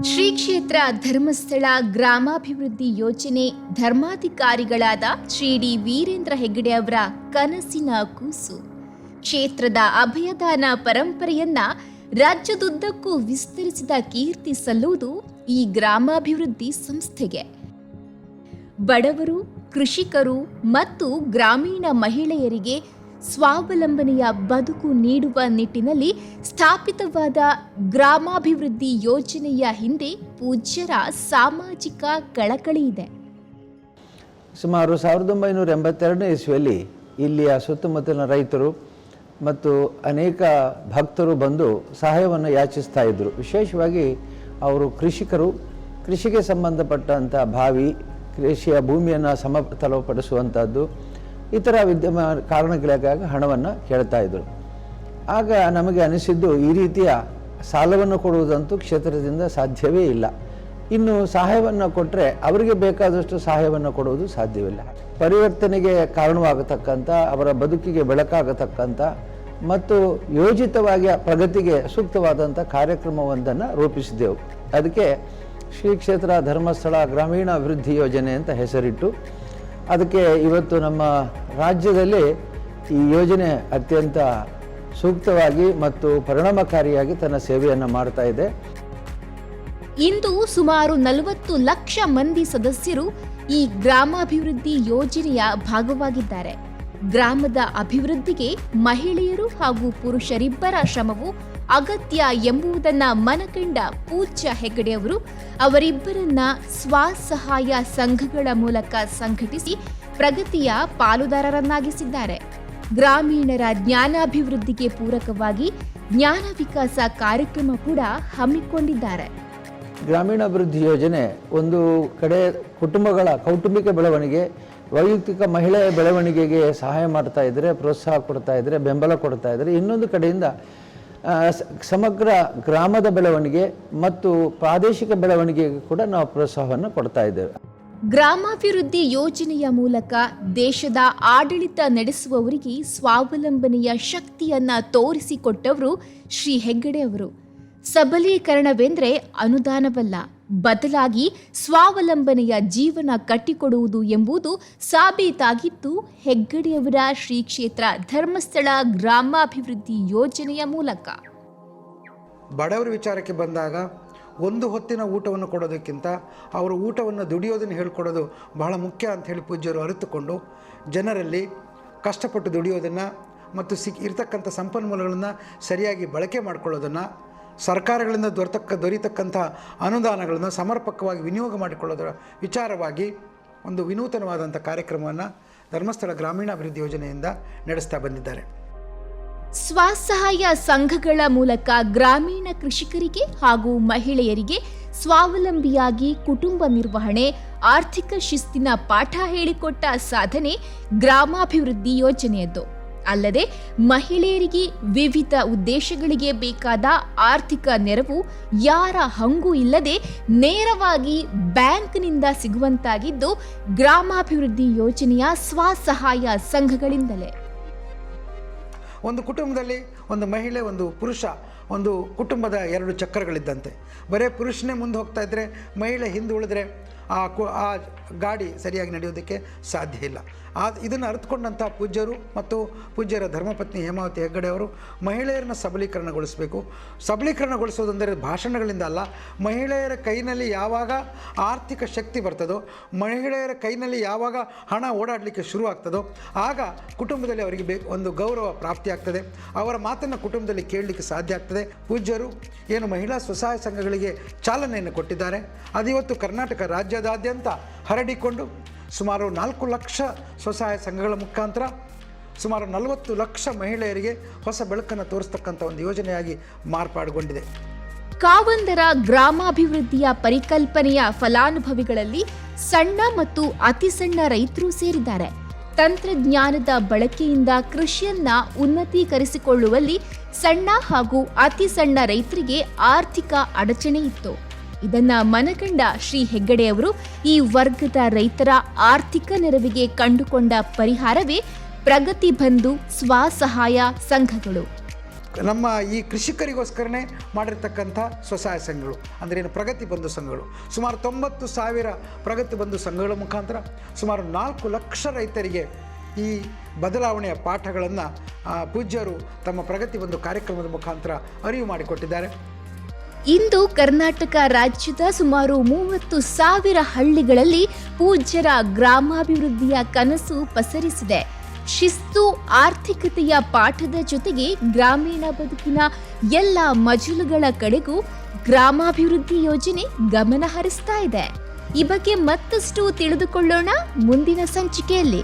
ಶ್ರೀ ಕ್ಷೇತ್ರ ಧರ್ಮಸ್ಥಳ ಗ್ರಾಮಾಭಿವೃದ್ಧಿ ಯೋಜನೆ ಧರ್ಮಾಧಿಕಾರಿಗಳಾದ ಶ್ರೀ ಡಿ ವೀರೇಂದ್ರ ಹೆಗ್ಗಡೆ ಅವರ ಕನಸಿನ ಕೂಸು. ಕ್ಷೇತ್ರದ ಅಭಯದಾನ ಪರಂಪರೆಯನ್ನ ರಾಜ್ಯದುದ್ದಕ್ಕೂ ವಿಸ್ತರಿಸಿದ ಕೀರ್ತಿ ಸಲ್ಲುವುದು ಈ ಗ್ರಾಮಾಭಿವೃದ್ಧಿ ಸಂಸ್ಥೆಗೆ. ಬಡವರು, ಕೃಷಿಕರು ಮತ್ತು ಗ್ರಾಮೀಣ ಮಹಿಳೆಯರಿಗೆ ಸ್ವಾವಲಂಬನೆಯ ಬದುಕು ನೀಡುವ ನಿಟ್ಟಿನಲ್ಲಿ ಸ್ಥಾಪಿತವಾದ ಗ್ರಾಮಾಭಿವೃದ್ಧಿ ಯೋಜನೆಯ ಹಿಂದೆ ಪೂಜ್ಯರ ಸಾಮಾಜಿಕ ಕಳಕಳಿ ಇದೆ. ಸುಮಾರು 1982 ಇಸ್ವಿಯಲ್ಲಿ ಇಲ್ಲಿಯ ಸುತ್ತಮುತ್ತಲಿನ ರೈತರು ಮತ್ತು ಅನೇಕ ಭಕ್ತರು ಬಂದು ಸಹಾಯವನ್ನು ಯಾಚಿಸ್ತಾ ಇದ್ದರು. ವಿಶೇಷವಾಗಿ ಅವರು ಕೃಷಿಕರು, ಕೃಷಿಗೆ ಸಂಬಂಧಪಟ್ಟಂಥ ಬಾವಿ, ಕೃಷಿಯ ಭೂಮಿಯನ್ನು ಸಮತಲಪಡಿಸುವಂಥದ್ದು, ಇತರ ಕಾರಣಗಳಿಗಾಗಿ ಹಣವನ್ನು ಕೇಳ್ತಾ ಇದ್ದರು. ಆಗ ನಮಗೆ ಅನಿಸಿದ್ದು, ಈ ರೀತಿಯ ಸಾಲವನ್ನು ಕೊಡುವುದಂತೂ ಕ್ಷೇತ್ರದಿಂದ ಸಾಧ್ಯವೇ ಇಲ್ಲ. ಇನ್ನು ಸಹಾಯವನ್ನು ಕೊಟ್ಟರೆ ಅವರಿಗೆ ಬೇಕಾದಷ್ಟು ಸಹಾಯವನ್ನು ಕೊಡುವುದು ಸಾಧ್ಯವಿಲ್ಲ. ಪರಿವರ್ತನೆಗೆ ಕಾರಣವಾಗತಕ್ಕಂಥ, ಅವರ ಬದುಕಿಗೆ ಬೆಳಕಾಗತಕ್ಕಂಥ ಮತ್ತು ಯೋಜಿತವಾಗಿ ಪ್ರಗತಿಗೆ ಸೂಕ್ತವಾದಂಥ ಕಾರ್ಯಕ್ರಮವೊಂದನ್ನು ರೂಪಿಸಿದೆವು. ಅದಕ್ಕೆ ಶ್ರೀ ಕ್ಷೇತ್ರ ಧರ್ಮಸ್ಥಳ ಗ್ರಾಮೀಣ ಅಭಿವೃದ್ಧಿ ಯೋಜನೆ ಅಂತ ಹೆಸರಿಟ್ಟು, ಅದಕ್ಕೆ ಇವತ್ತು ನಮ್ಮ ರಾಜ್ಯದಲ್ಲಿ ಈ ಯೋಜನೆ ಅತ್ಯಂತ ಸೂಕ್ತವಾಗಿ ಮತ್ತು ಪರಿಣಾಮಕಾರಿಯಾಗಿ ತನ್ನ ಸೇವೆಯನ್ನು ಮಾಡ್ತಾ ಇದೆ. ಇಂದು ಸುಮಾರು 40 ಲಕ್ಷ ಮಂದಿ ಸದಸ್ಯರು ಈ ಗ್ರಾಮಾಭಿವೃದ್ಧಿ ಯೋಜನೆಯ ಭಾಗವಾಗಿದ್ದಾರೆ. ಗ್ರಾಮದ ಅಭಿವೃದ್ಧಿಗೆ ಮಹಿಳೆಯರು ಹಾಗೂ ಪುರುಷರಿಬ್ಬರ ಶ್ರಮವು ಅಗತ್ಯ ಎಂಬುದನ್ನ ಮನಕಂಡ ಪೂಜ್ಯ ಹೆಗ್ಗಡೆ ಅವರು ಅವರಿಬ್ಬರನ್ನ ಸ್ವಸಹಾಯ ಸಂಘಗಳ ಮೂಲಕ ಸಂಘಟಿಸಿ ಪ್ರಗತಿಯ ಪಾಲುದಾರರನ್ನಾಗಿಸಿದ್ದಾರೆ. ಗ್ರಾಮೀಣರ ಜ್ಞಾನಾಭಿವೃದ್ಧಿಗೆ ಪೂರಕವಾಗಿ ಜ್ಞಾನ ವಿಕಾಸ ಕಾರ್ಯಕ್ರಮ ಕೂಡ ಹಮ್ಮಿಕೊಂಡಿದ್ದಾರೆ. ಗ್ರಾಮೀಣಾಭಿವೃದ್ಧಿ ಯೋಜನೆ ಒಂದು ಕಡೆ ಕುಟುಂಬಗಳ ಕೌಟುಂಬಿಕ ಬೆಳವಣಿಗೆ, ವೈಯಕ್ತಿಕ ಮಹಿಳೆಯ ಬೆಳವಣಿಗೆಗೆ ಸಹಾಯ ಮಾಡ್ತಾ ಇದ್ದರೆ, ಪ್ರೋತ್ಸಾಹ ಕೊಡ್ತಾ ಇದ್ದರೆ, ಬೆಂಬಲ ಕೊಡ್ತಾ ಇದ್ದರೆ, ಇನ್ನೊಂದು ಕಡೆಯಿಂದ ಸಮಗ್ರ ಗ್ರಾಮದ ಬೆಳವಣಿಗೆ ಮತ್ತು ಪ್ರಾದೇಶಿಕ ಬೆಳವಣಿಗೆಗೆ ಕೂಡ ನಾವು ಪ್ರೋತ್ಸಾಹವನ್ನು ಕೊಡ್ತಾ ಇದ್ದೇವೆ. ಗ್ರಾಮಾಭಿವೃದ್ಧಿ ಯೋಜನೆಯ ಮೂಲಕ ದೇಶದ ಆಡಳಿತ ನಡೆಸುವವರಿಗೆ ಸ್ವಾವಲಂಬನೆಯ ಶಕ್ತಿಯನ್ನ ತೋರಿಸಿಕೊಟ್ಟವರು ಶ್ರೀ ಹೆಗ್ಗಡೆ ಅವರು. ಸಬಲೀಕರಣವೆಂದರೆ ಅನುದಾನವಲ್ಲ, ಬದಲಾಗಿ ಸ್ವಾವಲಂಬನೆಯ ಜೀವನ ಕಟ್ಟಿಕೊಡುವುದು ಎಂಬುದು ಸಾಬೀತಾಗಿತ್ತು ಹೆಗ್ಗಡೆಯವರ ಶ್ರೀ ಕ್ಷೇತ್ರ ಧರ್ಮಸ್ಥಳ ಗ್ರಾಮಾಭಿವೃದ್ಧಿ ಯೋಜನೆಯ ಮೂಲಕ. ಬಡವರ ವಿಚಾರಕ್ಕೆ ಬಂದಾಗ ಒಂದು ಹೊತ್ತಿನ ಊಟವನ್ನು ಕೊಡೋದಕ್ಕಿಂತ ಅವರು ಊಟವನ್ನು ದುಡಿಯೋದನ್ನು ಹೇಳ್ಕೊಡೋದು ಬಹಳ ಮುಖ್ಯ ಅಂತ ಹೇಳಿ ಪೂಜ್ಯರು ಅರಿತುಕೊಂಡು ಜನರಲ್ಲಿ ಕಷ್ಟಪಟ್ಟು ದುಡಿಯೋದನ್ನು ಮತ್ತು ಇರತಕ್ಕಂಥ ಸಂಪನ್ಮೂಲಗಳನ್ನು ಸರಿಯಾಗಿ ಬಳಕೆ ಮಾಡಿಕೊಳ್ಳೋದನ್ನು, ಸರ್ಕಾರಗಳಿಂದ ದೊರೀತಕ್ಕಂಥ ಅನುದಾನಗಳನ್ನು ಸಮರ್ಪಕವಾಗಿ ವಿನಿಯೋಗ ಮಾಡಿಕೊಳ್ಳೋದರ ವಿಚಾರವಾಗಿ ಒಂದು ವಿನೂತನವಾದಂಥ ಕಾರ್ಯಕ್ರಮವನ್ನು ಧರ್ಮಸ್ಥಳ ಗ್ರಾಮೀಣಾಭಿವೃದ್ಧಿ ಯೋಜನೆಯಿಂದ ನಡೆಸ್ತಾ ಬಂದಿದ್ದಾರೆ. ಸ್ವಸಹಾಯ ಸಂಘಗಳ ಮೂಲಕ ಗ್ರಾಮೀಣ ಕೃಷಿಕರಿಗೆ ಹಾಗೂ ಮಹಿಳೆಯರಿಗೆ ಸ್ವಾವಲಂಬಿಯಾಗಿ ಕುಟುಂಬ ನಿರ್ವಹಣೆ, ಆರ್ಥಿಕ ಶಿಸ್ತಿನ ಪಾಠ ಹೇಳಿಕೊಟ್ಟ ಸಾಧನೆ ಗ್ರಾಮಾಭಿವೃದ್ಧಿ ಯೋಜನೆಯದ್ದು. ಅಲ್ಲದೆ ಮಹಿಳೆಯರಿಗೆ ವಿವಿಧ ಉದ್ದೇಶಗಳಿಗೆ ಬೇಕಾದ ಆರ್ಥಿಕ ನೆರವು ಯಾರ ಹಂಗೂ ಇಲ್ಲದೆ ನೇರವಾಗಿ ಬ್ಯಾಂಕ್ನಿಂದ ಸಿಗುವಂತಾಗಿದ್ದು ಗ್ರಾಮಾಭಿವೃದ್ಧಿ ಯೋಜನೆಯ ಸ್ವಸಹಾಯ ಸಂಘಗಳಿಂದಲೇ. ಒಂದು ಕುಟುಂಬದಲ್ಲಿ ಒಂದು ಮಹಿಳೆ, ಒಂದು ಪುರುಷ, ಒಂದು ಕುಟುಂಬದ 2 ಚಕ್ರಗಳಿದ್ದಂತೆ. ಬರೀ ಪುರುಷನೇ ಮುಂದೆ ಹೋಗ್ತಾ ಇದ್ದರೆ, ಮಹಿಳೆ ಹಿಂದೆ ಉಳಿದ್ರೆ ಆ ಗಾಡಿ ಸರಿಯಾಗಿ ನಡೆಯೋದಕ್ಕೆ ಸಾಧ್ಯ ಇಲ್ಲ. ಇದನ್ನು ಅರಿತುಕೊಂಡಂಥ ಪೂಜ್ಯರು ಮತ್ತು ಪೂಜ್ಯರ ಧರ್ಮಪತ್ನಿ ಹೇಮಾವತಿ ಹೆಗ್ಗಡೆ ಅವರು ಮಹಿಳೆಯರನ್ನ ಸಬಲೀಕರಣಗೊಳಿಸಬೇಕು. ಸಬಲೀಕರಣಗೊಳಿಸೋದಂದರೆ ಭಾಷಣಗಳಿಂದ ಅಲ್ಲ, ಮಹಿಳೆಯರ ಕೈನಲ್ಲಿ ಯಾವಾಗ ಆರ್ಥಿಕ ಶಕ್ತಿ ಬರ್ತದೋ, ಮಹಿಳೆಯರ ಕೈನಲ್ಲಿ ಯಾವಾಗ ಹಣ ಓಡಾಡಲಿಕ್ಕೆ ಶುರುವಾಗ್ತದೋ ಆಗ ಕುಟುಂಬದಲ್ಲಿ ಅವರಿಗೆ ಒಂದು ಗೌರವ ಪ್ರಾಪ್ತಿಯಾಗ್ತದೆ. ಅವರ ಮಾತನ್ನು ಕುಟುಂಬದಲ್ಲಿ ಕೇಳಲಿಕ್ಕೆ ಸಾಧ್ಯ ಆಗ್ತದೆ. ಪೂಜ್ಯರು ಏನು ಮಹಿಳಾ ಸ್ವಸಹಾಯ ಸಂಘಗಳಿಗೆ ಚಾಲನೆಯನ್ನು ಕೊಟ್ಟಿದ್ದಾರೆ, ಅದು ಇವತ್ತು ಕರ್ನಾಟಕ ರಾಜ್ಯದಾದ್ಯಂತ ಹರಡಿಕೊಂಡು ಸುಮಾರು 4 ಲಕ್ಷ ಸ್ವಸಹಾಯ ಸಂಘಗಳ ಮುಖಾಂತರ ಸುಮಾರು 40 ಲಕ್ಷ ಮಹಿಳೆಯರಿಗೆ ಹೊಸ ಬೆಳಕನ್ನು ತೋರಿಸ್ತಕ್ಕಂಥ ಒಂದು ಯೋಜನೆಯಾಗಿ ಮಾರ್ಪಾಡುಗೊಂಡಿದೆ. ಕಾವಂದರ ಗ್ರಾಮಾಭಿವೃದ್ಧಿಯ ಪರಿಕಲ್ಪನೆಯ ಫಲಾನುಭವಿಗಳಲ್ಲಿ ಸಣ್ಣ ಮತ್ತು ಅತಿ ಸಣ್ಣ ರೈತರು ಸೇರಿದ್ದಾರೆ. ತಂತ್ರಜ್ಞಾನದ ಬಳಕೆಯಿಂದ ಕೃಷಿಯನ್ನ ಉನ್ನತೀಕರಿಸಿಕೊಳ್ಳುವಲ್ಲಿ ಸಣ್ಣ ಹಾಗೂ ಅತಿ ಸಣ್ಣ ರೈತರಿಗೆ ಆರ್ಥಿಕ ಅಡಚಣೆ ಇತ್ತು. ಇದನ್ನ ಮನಗಂಡ ಶ್ರೀ ಹೆಗ್ಗಡೆ ಅವರು ಈ ವರ್ಗದ ರೈತರ ಆರ್ಥಿಕ ನೆರವಿಗೆ ಕಂಡುಕೊಂಡ ಪರಿಹಾರವೇ ಪ್ರಗತಿ ಬಂಧು ಸ್ವಸಹಾಯ ಸಂಘಗಳು. ನಮ್ಮ ಈ ಕೃಷಿಕರಿಗೋಸ್ಕರನೇ ಮಾಡಿರ್ತಕ್ಕಂಥ ಸ್ವಸಹಾಯ ಸಂಘಗಳು ಅಂದರೆ ಏನು ಪ್ರಗತಿ ಬಂಧು ಸಂಘಗಳು. ಸುಮಾರು 90,000 ಪ್ರಗತಿ ಬಂಧು ಸಂಘಗಳ ಮುಖಾಂತರ ಸುಮಾರು 4 ಲಕ್ಷ ರೈತರಿಗೆ ಈ ಬದಲಾವಣೆಯ ಪಾಠಗಳನ್ನು ಪೂಜ್ಯರು ತಮ್ಮ ಪ್ರಗತಿ ಬಂಧು ಕಾರ್ಯಕ್ರಮದ ಮುಖಾಂತರ ಅರಿವು ಮಾಡಿಕೊಟ್ಟಿದ್ದಾರೆ. ಇಂದು ಕರ್ನಾಟಕ ರಾಜ್ಯದ ಸುಮಾರು 30,000 ಹಳ್ಳಿಗಳಲ್ಲಿ ಪೂಜ್ಯರ ಗ್ರಾಮಾಭಿವೃದ್ಧಿಯ ಕನಸು ಪಸರಿಸಿದೆ. ಶಿಸ್ತು, ಆರ್ಥಿಕತೆಯ ಪಾಠದ ಜೊತೆಗೆ ಗ್ರಾಮೀಣ ಬದುಕಿನ ಎಲ್ಲ ಮಜಲುಗಳ ಕಡೆಗೂ ಗ್ರಾಮಾಭಿವೃದ್ಧಿ ಯೋಜನೆ ಗಮನ ಹರಿಸ್ತಾ ಇದೆ. ಈ ಬಗ್ಗೆ ಮತ್ತಷ್ಟು ತಿಳಿದುಕೊಳ್ಳೋಣ ಮುಂದಿನ ಸಂಚಿಕೆಯಲ್ಲಿ.